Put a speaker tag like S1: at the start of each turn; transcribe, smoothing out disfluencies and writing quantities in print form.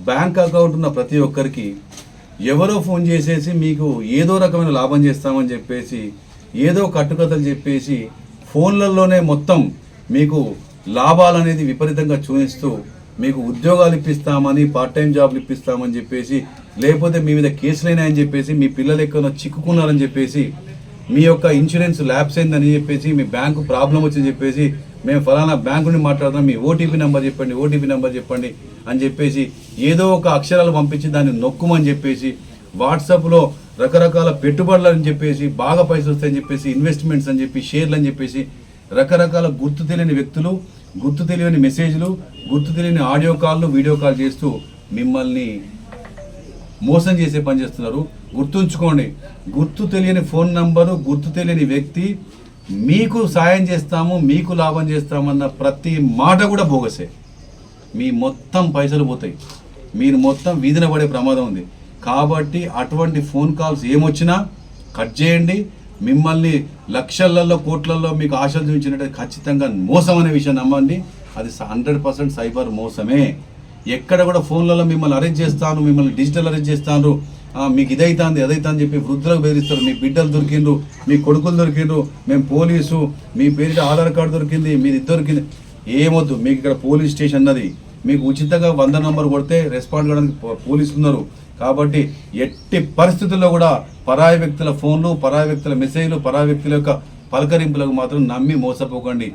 S1: Bank account ఉన్న ప్రతి ఒక్కరికి ఎవరో ఫోన్ చేసేసి మీకు ఏదో రకమైన లాభం చేస్తామని చెప్పేసి ఏదో కట్టుకథలు చెప్పేసి ఫోన్లలోనే మొత్తం మీకు లాభాలు అనేది విపరీతంగా చూపిస్తూ మీకు ఉద్యోగాలు ఇప్పిస్తామని పార్ట్ టైం జాబ్లు ఇప్పిస్తామని చెప్పేసి లేకపోతే మీ మీద కేసులైనాయని చెప్పేసి మీ పిల్లలు ఎక్కడో చిక్కుకున్నారని చెప్పేసి మీ యొక్క ఇన్సూరెన్స్ ల్యాప్స్ అయిందని చెప్పేసి మీ బ్యాంకు ప్రాబ్లం వచ్చిందని చెప్పేసి మేము ఫలానా బ్యాంకు నుండి మాట్లాడుతున్నాం, మీ ఓటీపీ నెంబర్ చెప్పండి అని చెప్పేసి ఏదో ఒక అక్షరాలు పంపించి దాన్ని నొక్కుమని చెప్పేసి వాట్సాప్లో రకరకాల పెట్టుబడులు అని చెప్పేసి బాగా పైసలు వస్తాయని చెప్పేసి ఇన్వెస్ట్మెంట్స్ అని చెప్పి షేర్లు అని చెప్పేసి రకరకాల గుర్తు తెలియని వ్యక్తులు, గుర్తు తెలియని మెసేజ్లు, గుర్తు తెలియని ఆడియో కాల్లు, వీడియో కాల్ చేస్తూ మిమ్మల్ని మోసం చేసే పని చేస్తున్నారు. గుర్తుంచుకోండి, గుర్తు తెలియని ఫోన్ నంబరు, గుర్తు తెలియని వ్యక్తి మీకు సాయం చేస్తాము, మీకు లాభం చేస్తామన్న ప్రతి మాట కూడా బోగసే. మీ మొత్తం పైసలు పోతాయి, మీరు మొత్తం వీధిన పడే ప్రమాదం ఉంది. కాబట్టి అటువంటి ఫోన్ కాల్స్ ఏమొచ్చినా కట్ చేయండి. మిమ్మల్ని లక్షలలో కోట్లలో మీకు ఆశలు చూపించినట్టు ఖచ్చితంగా మోసం అనే విషయం నమ్మండి. అది 100% సైబర్ మోసమే. ఎక్కడ కూడా ఫోన్లలో మిమ్మల్ని అరెస్ట్ చేస్తాను, మిమ్మల్ని డిజిటల్ అరెస్ట్ చేస్తాను, మీకు ఇదైతుంది అదైతే అని చెప్పి వృద్ధులకు బెదిరిస్తారు. మీ బిడ్డలు దొరికిండ్రు, మీ కొడుకులు దొరికిండ్రు, మేము పోలీసు, మీ పేరిట ఆధార్ కార్డు దొరికింది, మీది దొరికింది. ఏమొద్దు, మీకు ఇక్కడ పోలీస్ స్టేషన్ ఉన్నది. మీకు ఉచితంగా 100 నంబర్ కొడితే రెస్పాండ్ కావడానికి పోలీసులు ఉన్నారు. కాబట్టి ఎట్టి పరిస్థితుల్లో కూడా పరాయి వ్యక్తుల ఫోన్లు, పరాయి వ్యక్తుల మెసేజ్లు, పరాయి వ్యక్తుల యొక్క పలకరింపులకు మాత్రం నమ్మి మోసపోకండి.